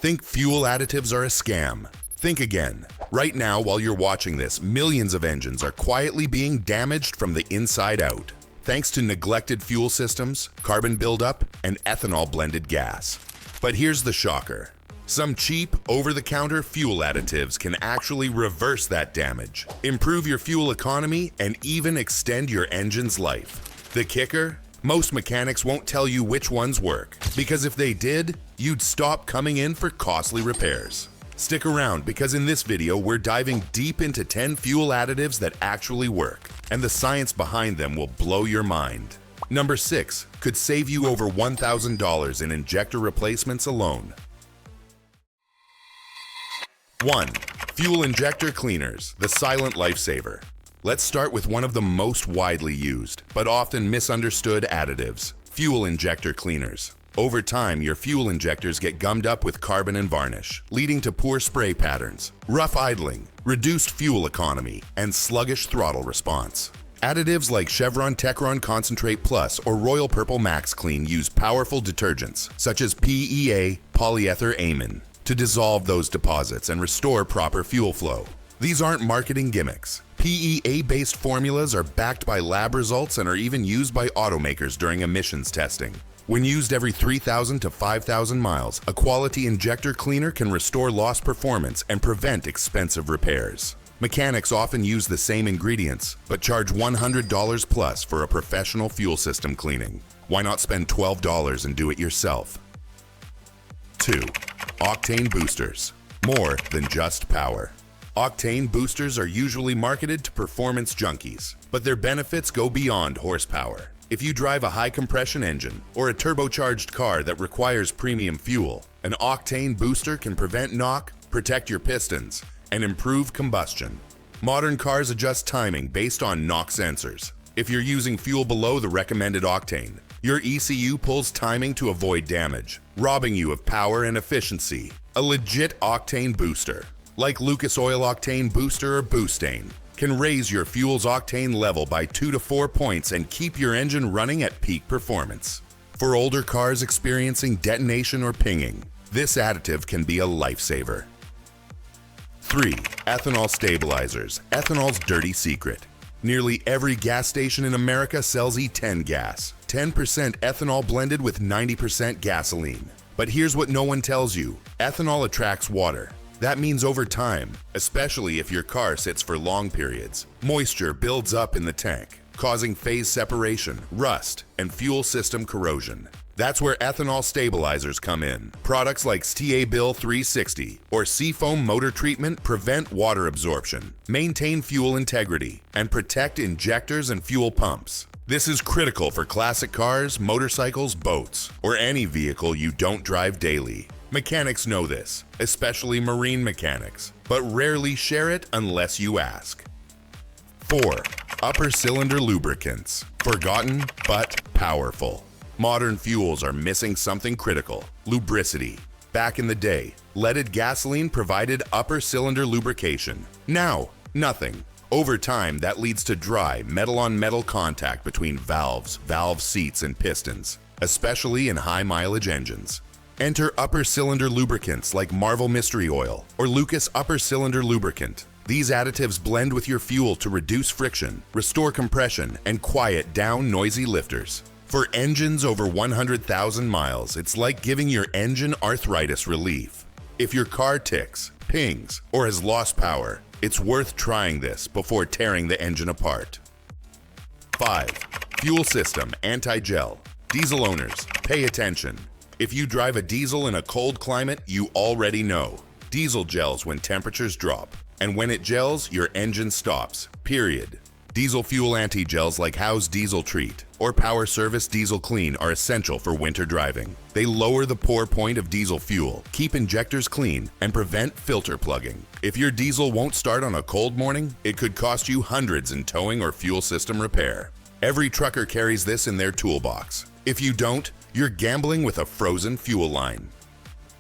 Think fuel additives are a scam. Think again. Right now, while you're watching this, millions of engines are quietly being damaged from the inside out, thanks to neglected fuel systems, carbon buildup, and ethanol blended gas. But here's the shocker. Some cheap, over-the-counter fuel additives can actually reverse that damage, improve your fuel economy, and even extend your engine's life. The kicker? Most mechanics won't tell you which ones work, because if they did, you'd stop coming in for costly repairs. Stick around, because in this video we're diving deep into 10 fuel additives that actually work, and the science behind them will blow your mind. Number 6 could save you over $1,000 in injector replacements alone. 1. Fuel injector cleaners, the silent lifesaver. Let's start with one of the most widely used, but often misunderstood additives, fuel injector cleaners. Over time, your fuel injectors get gummed up with carbon and varnish, leading to poor spray patterns, rough idling, reduced fuel economy, and sluggish throttle response. Additives like Chevron Techron Concentrate Plus or Royal Purple Max Clean use powerful detergents, such as PEA polyethylamine, to dissolve those deposits and restore proper fuel flow. These aren't marketing gimmicks. PEA-based formulas are backed by lab results and are even used by automakers during emissions testing. When used every 3,000 to 5,000 miles, a quality injector cleaner can restore lost performance and prevent expensive repairs. Mechanics often use the same ingredients, but charge $100 plus for a professional fuel system cleaning. Why not spend $12 and do it yourself? 2. Octane Boosters. More than just power. Octane boosters are usually marketed to performance junkies, but their benefits go beyond horsepower. If you drive a high-compression engine or a turbocharged car that requires premium fuel, an octane booster can prevent knock, protect your pistons, and improve combustion. Modern cars adjust timing based on knock sensors. If you're using fuel below the recommended octane, your ECU pulls timing to avoid damage, robbing you of power and efficiency. A legit octane booster, like Lucas Oil Octane Booster or Boostane, can raise your fuel's octane level by 2 to 4 points and keep your engine running at peak performance. For older cars experiencing detonation or pinging, this additive can be a lifesaver. 3. Ethanol Stabilizers, ethanol's dirty secret. Nearly every gas station in America sells E10 gas, 10% ethanol blended with 90% gasoline. But here's what no one tells you. Ethanol attracts water. That means over time, especially if your car sits for long periods, moisture builds up in the tank, causing phase separation, rust, and fuel system corrosion. That's where ethanol stabilizers come in. Products like TA-Bil 360 or Seafoam motor treatment prevent water absorption, maintain fuel integrity, and protect injectors and fuel pumps. This is critical for classic cars, motorcycles, boats, or any vehicle you don't drive daily. Mechanics know this, especially marine mechanics, but rarely share it unless you ask. 4. Upper cylinder lubricants. Forgotten but powerful. Modern fuels are missing something critical: lubricity. Back in the day, leaded gasoline provided upper cylinder lubrication. Now, nothing. Over time, that leads to dry, metal-on-metal contact between valves, valve seats, and pistons, especially in high-mileage engines. Enter upper cylinder lubricants like Marvel Mystery Oil or Lucas Upper Cylinder Lubricant. These additives blend with your fuel to reduce friction, restore compression, and quiet down noisy lifters. For engines over 100,000 miles, it's like giving your engine arthritis relief. If your car ticks, pings, or has lost power, it's worth trying this before tearing the engine apart. 5. Fuel system AntiGel. Diesel owners, pay attention. If you drive a diesel in a cold climate, you already know. Diesel gels when temperatures drop, and when it gels, your engine stops, period. Diesel fuel anti-gels like Howe's Diesel Treat or Power Service Diesel Clean are essential for winter driving. They lower the pour point of diesel fuel, keep injectors clean, and prevent filter plugging. If your diesel won't start on a cold morning, it could cost you hundreds in towing or fuel system repair. Every trucker carries this in their toolbox. If you don't, you're gambling with a frozen fuel line.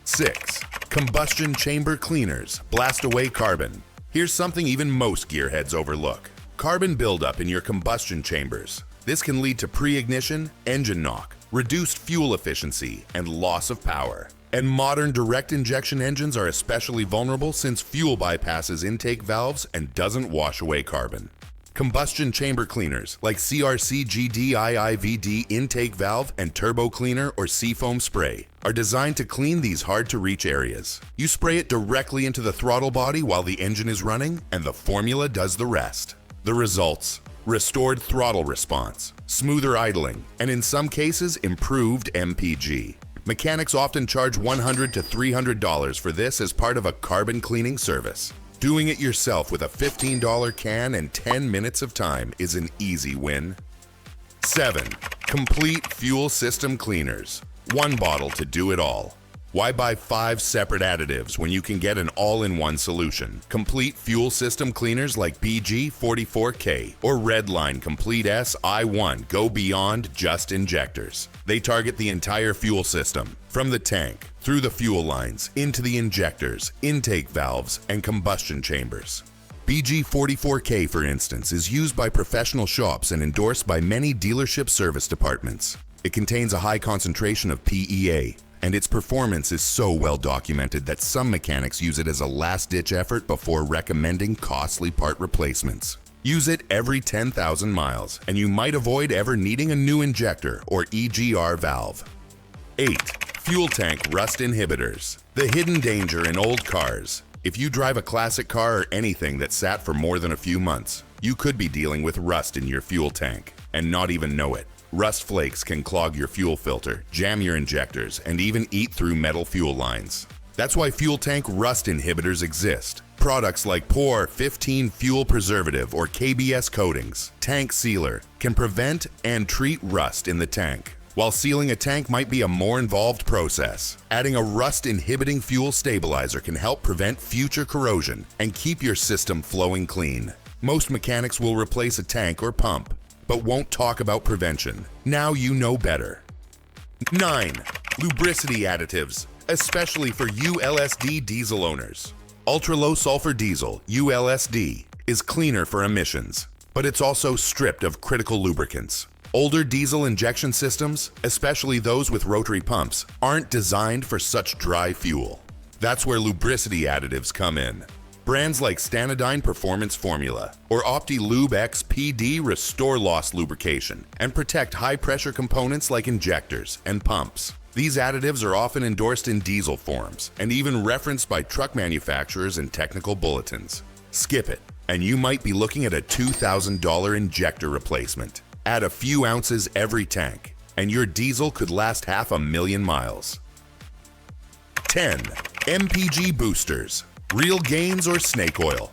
6. Combustion chamber cleaners blast away carbon. Here's something even most gearheads overlook: carbon buildup in your combustion chambers. This can lead to pre-ignition, engine knock, reduced fuel efficiency, and loss of power. And modern direct injection engines are especially vulnerable since fuel bypasses intake valves and doesn't wash away carbon. Combustion chamber cleaners like CRC GDIIVD intake valve and turbo cleaner or seafoam spray are designed to clean these hard-to-reach areas. You spray it directly into the throttle body while the engine is running, and the formula does the rest. The results: restored throttle response, smoother idling, and in some cases, improved MPG. Mechanics often charge $100 to $300 for this as part of a carbon cleaning service. Doing it yourself with a $15 can and 10 minutes of time is an easy win. 7. Complete fuel system cleaners. One bottle to do it all. Why buy 5 separate additives when you can get an all-in-one solution? Complete fuel system cleaners like BG44K or Redline Complete S I1 go beyond just injectors. They target the entire fuel system, from the tank, through the fuel lines, into the injectors, intake valves, and combustion chambers. BG44K, for instance, is used by professional shops and endorsed by many dealership service departments. It contains a high concentration of PEA, and its performance is so well documented that some mechanics use it as a last-ditch effort before recommending costly part replacements. Use it every 10,000 miles, and you might avoid ever needing a new injector or EGR valve. 8. Fuel tank rust inhibitors. The hidden danger in old cars. If you drive a classic car or anything that sat for more than a few months, you could be dealing with rust in your fuel tank and not even know it. Rust flakes can clog your fuel filter, jam your injectors, and even eat through metal fuel lines. That's why fuel tank rust inhibitors exist. Products like POR 15 Fuel Preservative or KBS Coatings, Tank Sealer, can prevent and treat rust in the tank. While sealing a tank might be a more involved process, adding a rust-inhibiting fuel stabilizer can help prevent future corrosion and keep your system flowing clean. Most mechanics will replace a tank or pump, but won't talk about prevention. Now you know better. 9. Lubricity additives, especially for ULSD diesel owners. Ultra-low sulfur diesel, ULSD, is cleaner for emissions, but it's also stripped of critical lubricants. Older diesel injection systems, especially those with rotary pumps, aren't designed for such dry fuel. That's where lubricity additives come in. Brands like Stanodyne Performance Formula or OptiLube X PD restore lost lubrication and protect high-pressure components like injectors and pumps. These additives are often endorsed in diesel forms and even referenced by truck manufacturers in technical bulletins. Skip it, and you might be looking at a $2,000 injector replacement. Add a few ounces every tank, and your diesel could last 500,000 miles. 10. MPG Boosters. Real gains or snake oil?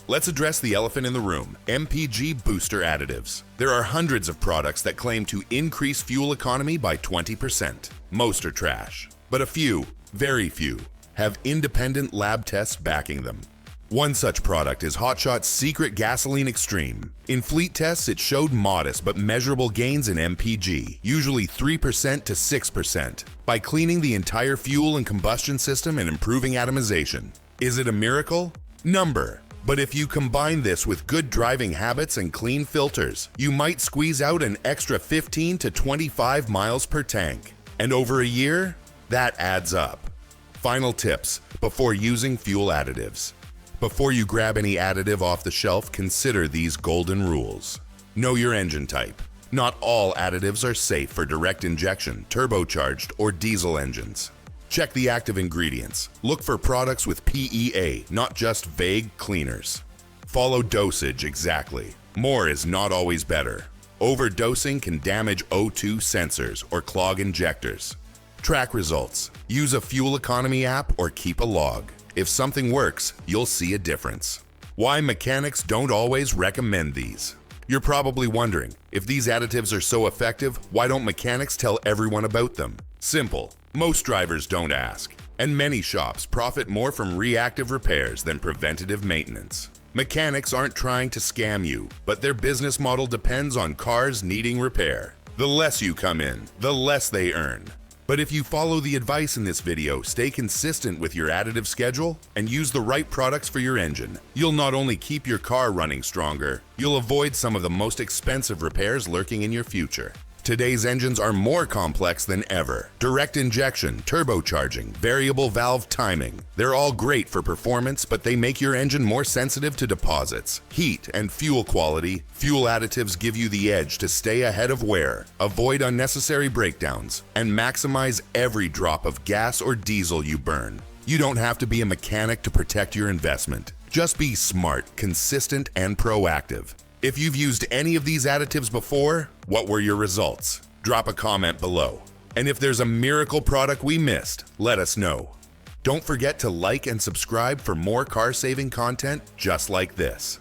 Let's address the elephant in the room, MPG booster additives. There are hundreds of products that claim to increase fuel economy by 20%. Most are trash, but a few, very few, have independent lab tests backing them. One such product is Hotshot's Secret Gasoline Extreme. In fleet tests, it showed modest but measurable gains in MPG, usually 3% to 6%, by cleaning the entire fuel and combustion system and improving atomization. Is it a miracle? Number. But if you combine this with good driving habits and clean filters, you might squeeze out an extra 15 to 25 miles per tank. And over a year, that adds up. Final tips before using fuel additives. Before you grab any additive off the shelf, consider these golden rules. Know your engine type. Not all additives are safe for direct injection, turbocharged, or diesel engines. Check the active ingredients. Look for products with PEA, not just vague cleaners. Follow dosage exactly. More is not always better. Overdosing can damage O2 sensors or clog injectors. Track results. Use a fuel economy app or keep a log. If something works, you'll see a difference. Why mechanics don't always recommend these. You're probably wondering, if these additives are so effective, why don't mechanics tell everyone about them? Simple. Most drivers don't ask, and many shops profit more from reactive repairs than preventative maintenance. Mechanics aren't trying to scam you, but their business model depends on cars needing repair. The less you come in, the less they earn. But if you follow the advice in this video, stay consistent with your additive schedule, and use the right products for your engine, you'll not only keep your car running stronger, you'll avoid some of the most expensive repairs lurking in your future. Today's engines are more complex than ever. Direct injection, turbocharging, variable valve timing. They're all great for performance, but they make your engine more sensitive to deposits, heat, and fuel quality. Fuel additives give you the edge to stay ahead of wear, avoid unnecessary breakdowns, and maximize every drop of gas or diesel you burn. You don't have to be a mechanic to protect your investment. Just be smart, consistent, and proactive. If you've used any of these additives before, what were your results? Drop a comment below. And if there's a miracle product we missed, let us know. Don't forget to like and subscribe for more car-saving content just like this.